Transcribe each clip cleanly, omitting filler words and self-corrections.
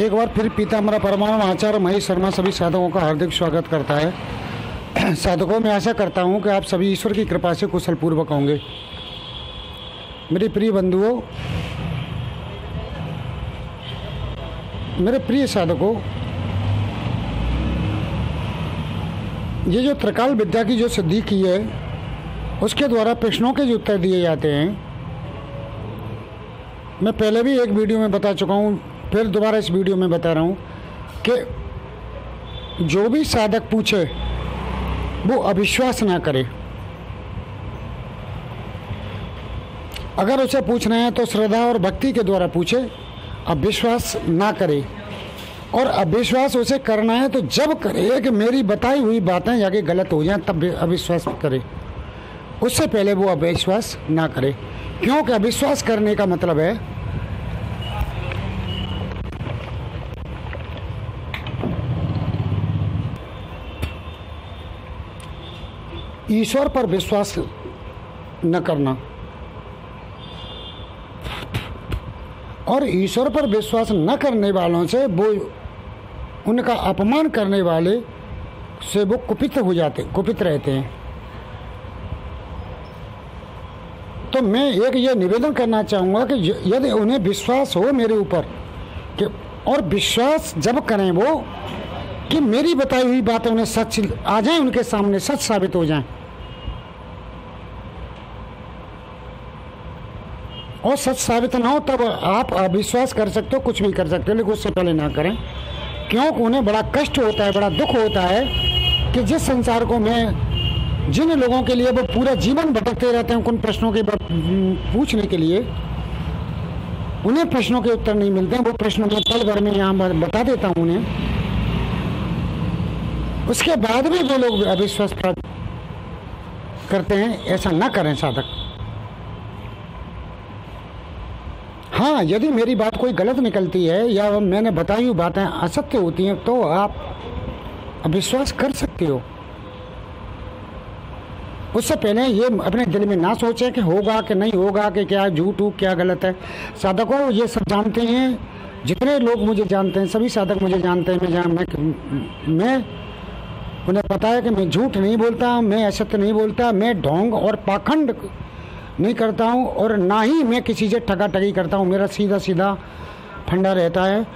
एक बार फिर पीताम्बर परमाणु आचार्य महेश शर्मा सभी साधकों का हार्दिक स्वागत करता है। साधकों, मैं आशा करता हूं कि आप सभी ईश्वर की कृपा से कुशल पूर्वक होंगे। मेरे प्रिय बंधुओं, मेरे प्रिय साधकों, ये जो त्रिकाल विद्या की जो सिद्धि की है उसके द्वारा प्रश्नों के जो उत्तर दिए जाते हैं, मैं पहले भी एक वीडियो में बता चुका हूँ, फिर दोबारा इस वीडियो में बता रहा हूँ कि जो भी साधक पूछे वो अविश्वास ना करे। अगर उसे पूछना है तो श्रद्धा और भक्ति के द्वारा पूछे, अविश्वास ना करे। और अविश्वास उसे करना है तो जब करे कि मेरी बताई हुई बातें जाके गलत हो जाएं, तब अविश्वास करे। उससे पहले वो अविश्वास ना करे, क्योंकि अविश्वास करने का मतलब है ईश्वर पर विश्वास न करना। और ईश्वर पर विश्वास न करने वालों से वो उनका अपमान करने वाले से वो कुपित रहते हैं। तो मैं एक ये निवेदन करना चाहूँगा कि यदि उन्हें विश्वास हो मेरे ऊपर कि, और विश्वास जब करें वो कि मेरी बताई हुई बातें उन्हें सच आ जाएं, उनके सामने सच साबित हो जाएं, और सच साबित ना हो तब आप अविश्वास कर सकते हो, कुछ भी कर सकते हो, लेकिन उससे पहले ना करें। क्योंकि उन्हें बड़ा कष्ट होता है, बड़ा दुख होता है कि जिस संसार को मैं जिन लोगों के लिए वो पूरा जीवन भटकते रहते हैं उन प्रश्नों के पूछने के लिए, उन्हें प्रश्नों के उत्तर नहीं मिलते हैं। वो प्रश्नों में पल भर में यहाँ बता देता हूँ उन्हें, उसके बाद भी वो लोग अविश्वास प्राप्त करते हैं। ऐसा ना करें साधक। हाँ, यदि मेरी बात कोई गलत निकलती है या मैंने बताई हुई बातें असत्य होती हैं तो आप अविश्वास कर सकते हो। उससे पहले ये अपने दिल में ना सोचें कि होगा कि नहीं होगा, कि क्या झूठ हो क्या गलत है। साधकों ये सब जानते हैं, जितने लोग मुझे जानते हैं, सभी साधक मुझे जानते हैं। मैं उन्हें पता है कि मैं झूठ नहीं बोलता, मैं असत्य नहीं बोलता, मैं ढोंग और पाखंड नहीं करता हूँ, और ना ही मैं किसी से ठगाठगी करता हूँ। मेरा सीधा सीधा फंडा रहता है,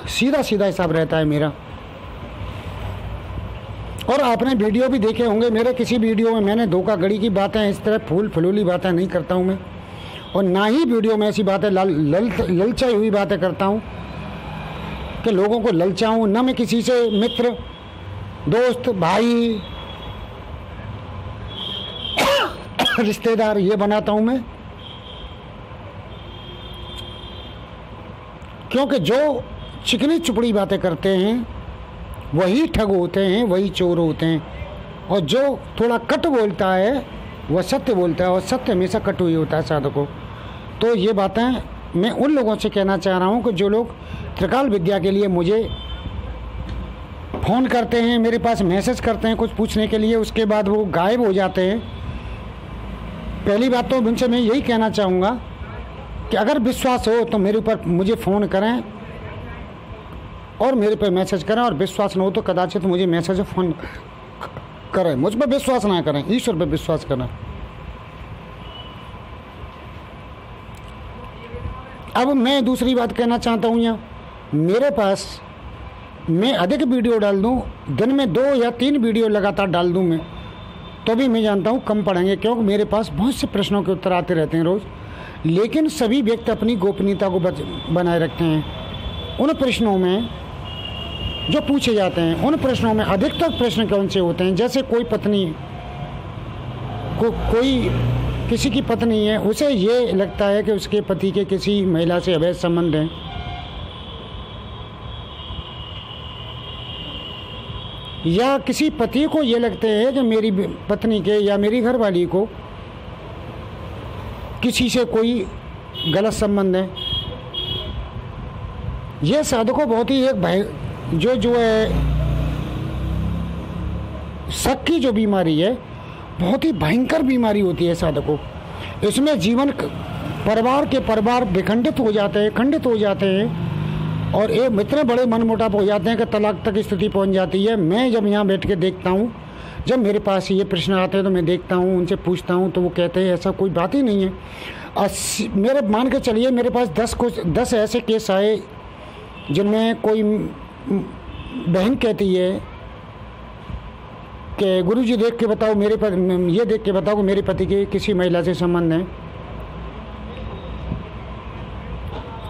सीधा सीधा हिसाब रहता है मेरा। और आपने वीडियो भी देखे होंगे, मेरे किसी वीडियो में मैंने धोखाधड़ी की बातें, इस तरह फूल फलूली बातें नहीं करता हूँ मैं, और ना ही वीडियो में ऐसी बातें ललचाई हुई बातें करता हूँ कि लोगों को ललचाऊँ। ना मैं किसी से मित्र, दोस्त, भाई, रिश्तेदार ये बनाता हूं मैं। क्योंकि जो चिकनी चुपड़ी बातें करते हैं वही ठग होते हैं, वही चोर होते हैं। और जो थोड़ा कट बोलता है वह सत्य बोलता है, और सत्य हमेशा कटु ही होता है साधकों। तो ये बातें मैं उन लोगों से कहना चाह रहा हूं कि जो लोग त्रिकाल विद्या के लिए मुझे फ़ोन करते हैं, मेरे पास मैसेज करते हैं कुछ पूछने के लिए, उसके बाद वो गायब हो जाते हैं। पहली बात तो उनसे मैं यही कहना चाहूँगा कि अगर विश्वास हो तो मेरे ऊपर मुझे फ़ोन करें और मेरे पे मैसेज करें, और विश्वास न हो तो कदाचित मुझे मैसेज फ़ोन करें। मुझ पर विश्वास ना करें, ईश्वर पर विश्वास करें। अब मैं दूसरी बात कहना चाहता हूँ यहाँ, मेरे पास मैं अधिक वीडियो डाल दूँ, दिन में 2 या 3 वीडियो लगातार डाल दूँ मैं, तो भी मैं जानता हूँ कम पड़ेंगे, क्योंकि मेरे पास बहुत से प्रश्नों के उत्तर आते रहते हैं रोज़। लेकिन सभी व्यक्ति अपनी गोपनीयता को बनाए रखते हैं। उन प्रश्नों में जो पूछे जाते हैं, उन प्रश्नों में अधिकतर प्रश्न कौन से होते हैं? जैसे कोई पत्नी कोई किसी की पत्नी है, उसे ये लगता है कि उसके पति के किसी महिला से अवैध संबंध हैं, या किसी पति को ये लगते हैं कि मेरी पत्नी के या मेरी घरवाली को किसी से कोई गलत संबंध है। ये साधकों बहुत ही एक जो है शक की जो बीमारी है, बहुत ही भयंकर बीमारी होती है साधकों। इसमें जीवन परिवार के परिवार विखंडित हो जाते हैं, खंडित हो जाते हैं, और ये इतने बड़े मनमुटाव हो जाते हैं कि तलाक तक स्थिति पहुंच जाती है। मैं जब यहाँ बैठ के देखता हूँ, जब मेरे पास ये प्रश्न आते हैं तो मैं देखता हूँ, उनसे पूछता हूँ तो वो कहते हैं ऐसा कोई बात ही नहीं है। मेरे मान के चलिए मेरे पास 10 ऐसे केस आए जिनमें कोई बहन कहती है कि गुरुजी देख के बताओ ये देख के बताओ कि मेरे पति के किसी महिला से संबंध है।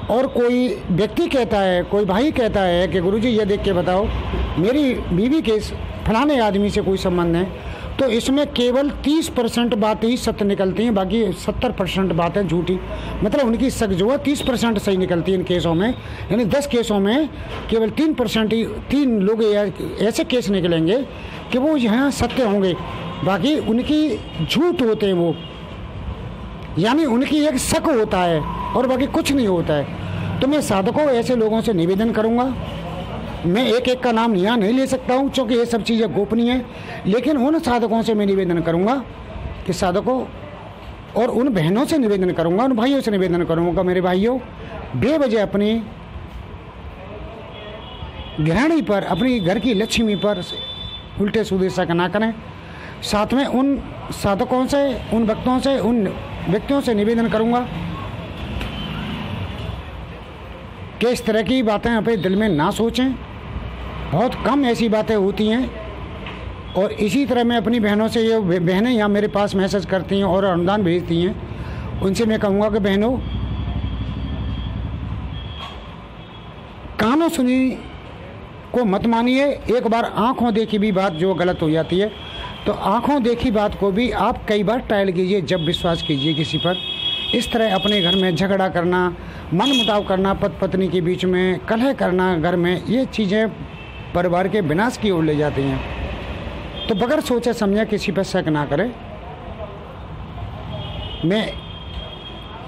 और कोई व्यक्ति कहता है, कोई भाई कहता है कि गुरुजी ये देख के बताओ मेरी बीवी के फलाने आदमी से कोई संबंध है। तो इसमें केवल 30% बातें ही सत्य निकलती हैं, बाकी 70% बातें झूठी। मतलब उनकी शक जो है 30% सही निकलती है इन केसों में। यानी 10 केसों में केवल 3% ही 3 लोग ऐसे केस निकलेंगे कि वो यहाँ सत्य होंगे, बाकी उनकी झूठ होते हैं वो। यानी उनकी एक शक होता है और बाकी कुछ नहीं होता है। तो मैं साधकों ऐसे लोगों से निवेदन करूँगा, मैं एक का नाम यहाँ नहीं ले सकता हूँ क्योंकि ये सब चीज़ें गोपनीय है, लेकिन उन साधकों से मैं निवेदन करूँगा कि साधकों, और उन बहनों से निवेदन करूँगा, उन भाइयों से निवेदन करूँगा, मेरे भाइयों बेवजह अपनी गृहिणी पर, अपनी घर की लक्ष्मी पर उल्टे सीधे शक ना करें। साथ में उन साधकों से, उन भक्तों से, उन व्यक्तियों से निवेदन करूँगा कि इस तरह की बातें अपने दिल में ना सोचें। बहुत कम ऐसी बातें होती हैं। और इसी तरह मैं अपनी बहनों से, ये बहनें यहाँ मेरे पास मैसेज करती हैं और अनुदान भेजती हैं, उनसे मैं कहूँगा कि बहनों, कानों सुनी को मत मानिए। एक बार आँखों देखी भी बात जो गलत हो जाती है, तो आँखों देखी बात को भी आप कई बार ट्रायल कीजिए जब विश्वास कीजिए किसी पर। इस तरह अपने घर में झगड़ा करना, मन मुटाव करना, पति पत्नी के बीच में कलह करना घर में, ये चीज़ें परिवार के विनाश की ओर ले जाती हैं। तो बगैर सोचे समझे किसी पर शक ना करें। मैं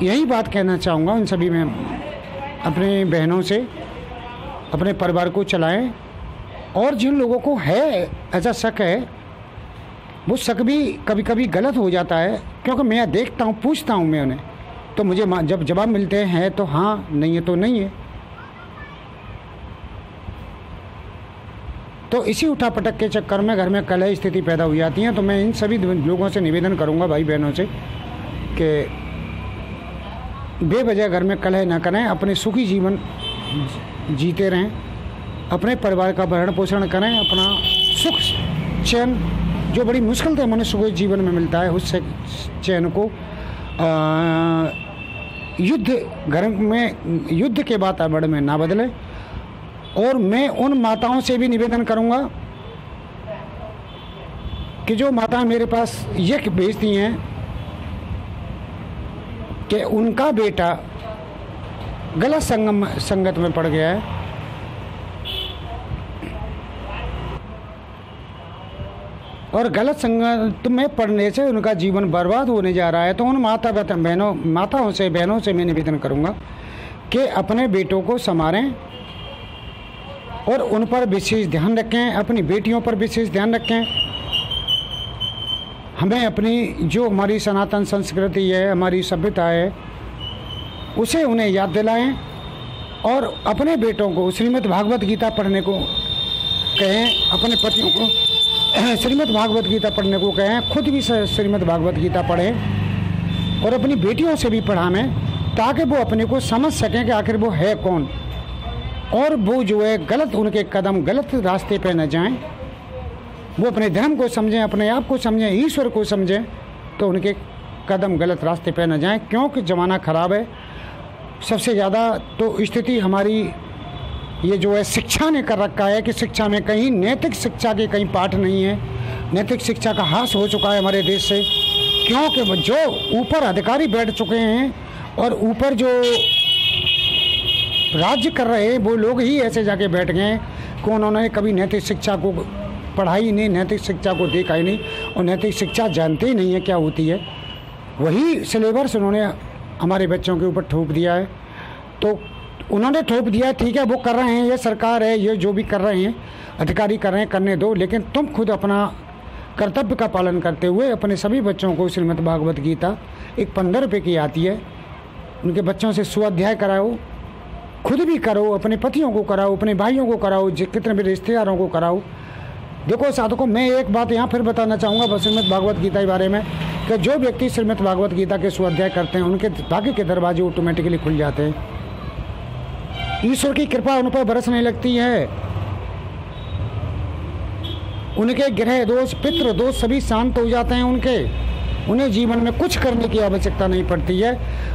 यही बात कहना चाहूँगा उन सभी में, अपनी बहनों से, अपने परिवार को चलाएं। और जिन लोगों को है ऐसा शक है, वो शक भी कभी कभी गलत हो जाता है, क्योंकि मैं देखता हूँ, पूछता हूँ मैं उन्हें, तो मुझे जब जवाब मिलते हैं तो हाँ, नहीं है तो नहीं है। तो इसी उठापटक के चक्कर में घर में कलह स्थिति पैदा हो जाती है। तो मैं इन सभी लोगों से निवेदन करूंगा, भाई बहनों से, कि बेवजह घर में कलह ना करें, अपने सुखी जीवन जीते रहें, अपने परिवार का भरण पोषण करें, अपना सुख चैन जो बड़ी मुश्किल से मनुष्य को जीवन में मिलता है, उससे चैन को घर में युद्ध के वातावरण में ना बदले। और मैं उन माताओं से भी निवेदन करूंगा कि जो माताएं मेरे पास ये भेजती हैं कि उनका बेटा गलत संगत में पड़ गया है, और गलत संगत में पड़ने से उनका जीवन बर्बाद होने जा रहा है। तो उन माताओं से, बहनों से मैं निवेदन करूंगा कि अपने बेटों को संभालें और उन पर विशेष ध्यान रखें, अपनी बेटियों पर विशेष ध्यान रखें। हमें अपनी जो हमारी सनातन संस्कृति है, हमारी सभ्यता है, उसे उन्हें याद दिलाएं। और अपने बेटों को श्रीमद् भागवत गीता पढ़ने को कहें, अपने पतियों को श्रीमद् भागवत गीता पढ़ने को कहें, खुद भी श्रीमद् भागवत गीता पढ़ें और अपनी बेटियों से भी पढ़ाएं, ताकि वो अपने को समझ सकें कि आखिर वो है कौन, और वो जो है गलत, उनके कदम गलत रास्ते पे न जाएं। वो अपने धर्म को समझें, अपने आप को समझें, ईश्वर को समझें, तो उनके कदम गलत रास्ते पे न जाएं। क्योंकि ज़माना ख़राब है। सबसे ज़्यादा तो स्थिति हमारी ये जो है शिक्षा ने कर रखा है कि शिक्षा में कहीं नैतिक शिक्षा के कहीं पाठ नहीं है। नैतिक शिक्षा का ह्रास हो चुका है हमारे देश से, क्योंकि जो ऊपर अधिकारी बैठ चुके हैं और ऊपर जो राज्य कर रहे हैं वो लोग ही ऐसे जाके बैठ गए हैं कि उन्होंने कभी नैतिक शिक्षा को पढ़ाई नहीं, नैतिक शिक्षा को देखा ही नहीं, और नैतिक शिक्षा जानते ही नहीं है क्या होती है। वही सिलेबस उन्होंने हमारे बच्चों के ऊपर थोप दिया है। तो उन्होंने थोप दिया, ठीक है, वो कर रहे हैं, ये सरकार है, ये जो भी कर रहे हैं अधिकारी कर रहे हैं, करने दो, लेकिन तुम खुद अपना कर्तव्य का पालन करते हुए अपने सभी बच्चों को श्रीमद् भागवत गीता एक 15 रुपये की आती है, उनके बच्चों से स्वाध्याय कराओ, खुद भी करो, अपने पतियों को कराओ, अपने भाइयों को कराओ, कितने भी रिश्तेदारों को कराओ। देखो साधकों, मैं एक बात यहाँ फिर बताना चाहूँगा श्रीमद् भागवत गीता के बारे में, कि जो व्यक्ति श्रीमद् भागवत गीता के स्वाध्याय करते हैं उनके भाग्य के दरवाजे ऑटोमेटिकली खुल जाते हैं। ईश्वर की कृपा उन पर बरसने लगती है। उनके ग्रह दोष, पितृ दोष सभी शांत हो जाते हैं उन्हें जीवन में कुछ करने की आवश्यकता नहीं पड़ती है।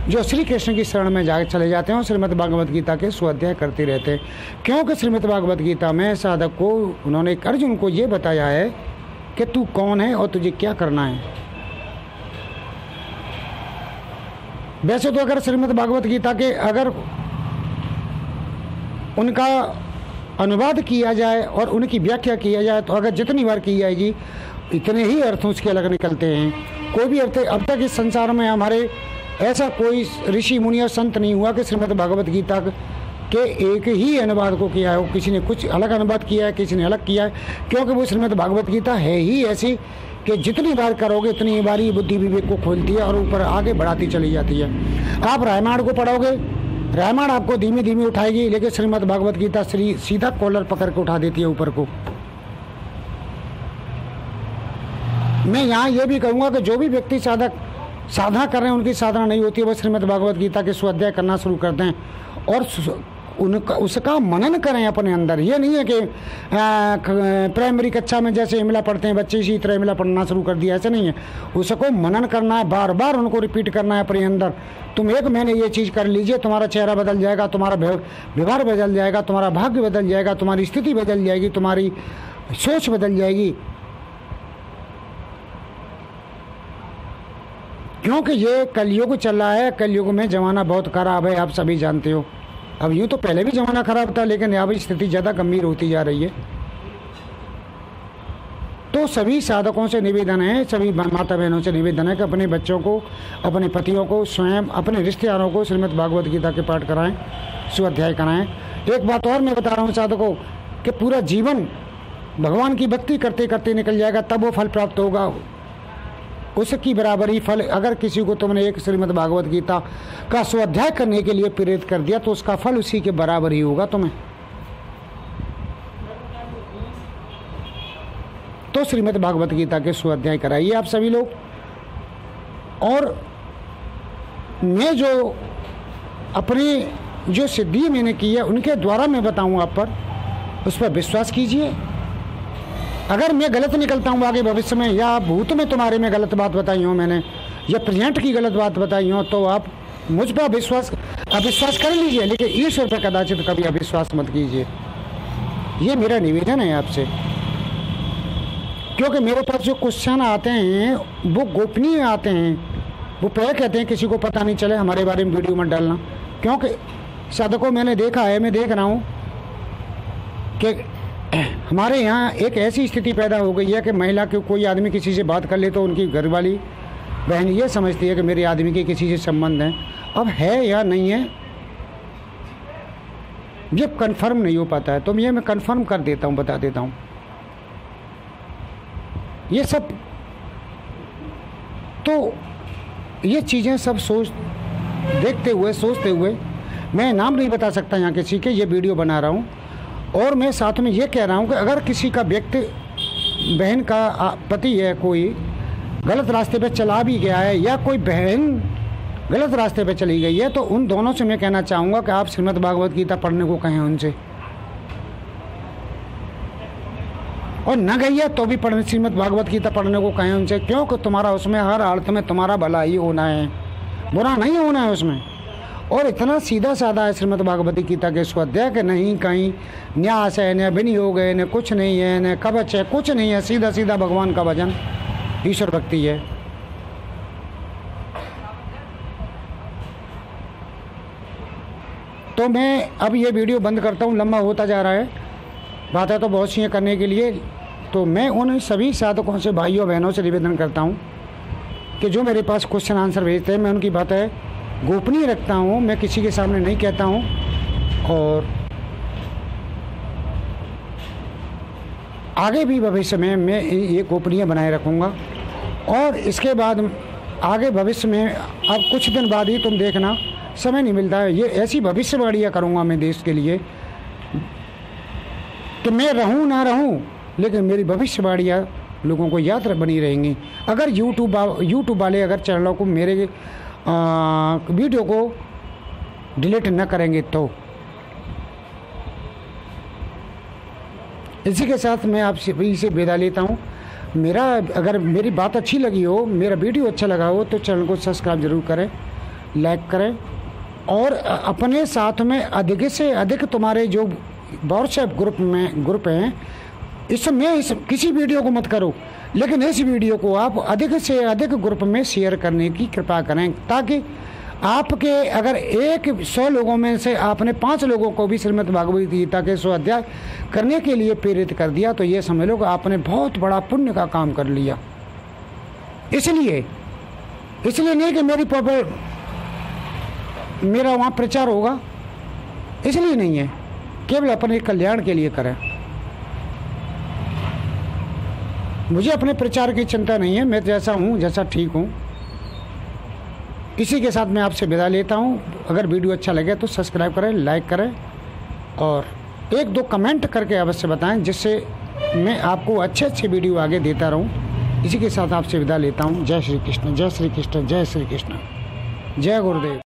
जो श्री कृष्ण की शरण में जा चले जाते हैं और श्रीमद् भागवत गीता के स्वाध्याय करते रहते हैं। क्योंकि श्रीमद् भागवत गीता में साधक को उन्होंने अर्जुन को ये बताया है कि तू कौन है और तुझे क्या करना है। वैसे तो अगर श्रीमद् भागवत गीता के अगर उनका अनुवाद किया जाए और उनकी व्याख्या किया जाए तो अगर जितनी बार की जाएगी इतने ही अर्थ उसके अलग निकलते हैं। कोई भी अर्थ अब तक इस संसार में हमारे ऐसा कोई ऋषि मुनि और संत नहीं हुआ कि श्रीमद् भागवत गीता के एक ही अनुवाद को किया है। किसी ने कुछ अलग अनुवाद किया है, किसी ने अलग किया है, क्योंकि वो श्रीमद् भागवत गीता है ही ऐसी कि जितनी बार करोगे उतनी बार ही बुद्धि विवेक को खोलती है और ऊपर आगे बढ़ाती चली जाती है। आप रामायण को पढ़ोगे, रामायण आपको धीमे धीमे उठाएगी, लेकिन श्रीमद् भागवत गीता सीधा कॉलर पकड़ के उठा देती है ऊपर को। मैं यहाँ ये भी कहूँगा कि जो भी व्यक्ति साधना कर रहे हैं उनकी साधना नहीं होती है, वो श्रीमद् भागवत गीता के स्वाध्याय करना शुरू करते हैं और उसका मनन करें अपने अंदर। ये नहीं है कि प्राइमरी कक्षा में जैसे इमला पढ़ते हैं बच्चे इसी तरह इमला पढ़ना शुरू कर दिया, ऐसा नहीं है। उसको मनन करना है, बार बार उनको रिपीट करना है अपने अंदर। तुम एक महीने ये चीज़ कर लीजिए, तुम्हारा चेहरा बदल जाएगा, तुम्हारा व्यवहार बदल जाएगा, तुम्हारा भाग्य बदल जाएगा, तुम्हारी स्थिति बदल जाएगी, तुम्हारी सोच बदल जाएगी। क्योंकि ये कलयुग चल रहा है, कलयुग में ज़माना बहुत खराब है, आप सभी जानते हो। अब यूँ तो पहले भी ज़माना खराब था, लेकिन अब स्थिति ज़्यादा गंभीर होती जा रही है। तो सभी साधकों से निवेदन है, सभी माता बहनों से निवेदन है कि अपने बच्चों को, अपने पतियों को, स्वयं अपने रिश्तेदारों को श्रीमद् भागवत गीता के पाठ कराएं, स्वाध्याय कराएं। एक बात और मैं बता रहा हूँ साधकों कि पूरा जीवन भगवान की भक्ति करते करते निकल जाएगा, तब वो फल प्राप्त होगा। उसकी बराबरी फल अगर किसी को तुमने एक श्रीमद् भागवत गीता का स्वाध्याय करने के लिए प्रेरित कर दिया तो उसका फल उसी के बराबर ही होगा तुम्हें। तो श्रीमद् भागवत गीता के स्वाध्याय कराइए आप सभी लोग। और मैं जो अपनी जो सिद्धि मैंने की है उनके द्वारा मैं बताऊं आप पर, उस पर विश्वास कीजिए। अगर मैं गलत निकलता हूँ आगे भविष्य में, या भूत में तुम्हारे में गलत बात बताई हो मैंने, या प्रेजेंट की गलत बात बताई हो, तो आप मुझ पर अविश्वास कर लीजिए, लेकिन ईश्वर पर कदाचित कभी अविश्वास मत कीजिए। ये मेरा निवेदन है आपसे। क्योंकि मेरे पास जो क्वेश्चन आते हैं वो गोपनीय आते हैं, वो पहले कहते हैं किसी को पता नहीं चले, हमारे बारे में वीडियो मत डालना। क्योंकि साधकों मैंने देखा है, मैं देख रहा हूँ कि हमारे यहाँ एक ऐसी स्थिति पैदा हो गई है कि महिला के कोई आदमी किसी से बात कर ले तो उनकी घरवाली बहन ये समझती है कि मेरे आदमी के किसी से संबंध है। अब है या नहीं है ये कंफर्म नहीं हो पाता है, तो ये मैं कंफर्म कर देता हूँ, बता देता हूँ। ये सब तो ये चीज़ें सब देखते हुए सोचते हुए मैं नाम नहीं बता सकता यहाँ किसी के, ये वीडियो बना रहा हूँ। और मैं साथ में ये कह रहा हूँ कि अगर किसी का व्यक्ति बहन का पति है, कोई गलत रास्ते पे चला भी गया है, या कोई बहन गलत रास्ते पे चली गई है, तो उन दोनों से मैं कहना चाहूँगा कि आप श्रीमद् भागवत गीता पढ़ने को कहें उनसे, और न गई है तो भी श्रीमद् भागवत गीता पढ़ने को कहें उनसे। क्योंकि तुम्हारा उसमें हर अर्थ में तुम्हारा भला ही होना है, बुरा नहीं होना है उसमें। और इतना सीधा साधा है श्रीमद् भागवत गीता के स्वाध्याय कि नहीं कहीं न्यास है, न विनियोग है, न कुछ नहीं है, न कवच है, कुछ नहीं है। सीधा सीधा भगवान का भजन, ईश्वर भक्ति है। तो मैं अब ये वीडियो बंद करता हूँ, लंबा होता जा रहा है, बातें तो बहुत सी हैं करने के लिए। तो मैं उन सभी साधकों से, भाइयों बहनों से निवेदन करता हूँ कि जो मेरे पास क्वेश्चन आंसर भेजते हैं, मैं उनकी बातें गोपनीय रखता हूँ, मैं किसी के सामने नहीं कहता हूँ। और आगे भी भविष्य में मैं ये गोपनीय बनाए रखूँगा। और इसके बाद आगे भविष्य में अब कुछ दिन बाद ही तुम देखना समय नहीं मिलता है। ये ऐसी भविष्यवाणियाँ करूँगा मैं देश के लिए कि मैं रहूँ ना रहूँ, लेकिन मेरी भविष्यवाणियाँ लोगों को याद बनी रहेंगी। अगर यूट्यूब वाले अगर चैनलों को मेरे वीडियो को डिलीट न करेंगे तो। इसी के साथ मैं आपसे इसे विदा लेता हूँ। अगर मेरी बात अच्छी लगी हो, मेरा वीडियो अच्छा लगा हो तो चैनल को सब्सक्राइब जरूर करें, लाइक करें और अपने साथ में अधिक से अधिक तुम्हारे जो व्हाट्सएप ग्रुप हैं इसमें किसी वीडियो को मत करो, लेकिन इस वीडियो को आप अधिक से अधिक ग्रुप में शेयर करने की कृपा करें, ताकि आपके अगर 100 लोगों में से आपने 5 लोगों को भी श्रीमद् भागवत गीता के 100 अध्याय करने के लिए प्रेरित कर दिया तो ये समझ लो कि आपने बहुत बड़ा पुण्य का काम कर लिया। इसलिए नहीं कि मेरा वहाँ प्रचार होगा, इसलिए नहीं है, केवल अपने कल्याण के लिए करें। मुझे अपने प्रचार की चिंता नहीं है, मैं जैसा हूँ, जैसा ठीक हूँ। इसी के साथ मैं आपसे विदा लेता हूँ। अगर वीडियो अच्छा लगे तो सब्सक्राइब करें, लाइक करें और 1-2 कमेंट करके अवश्य बताएं, जिससे मैं आपको अच्छे वीडियो आगे देता रहूँ। इसी के साथ आपसे विदा लेता हूँ। जय श्री कृष्ण, जय श्री कृष्ण, जय श्री कृष्ण, जय गुरुदेव।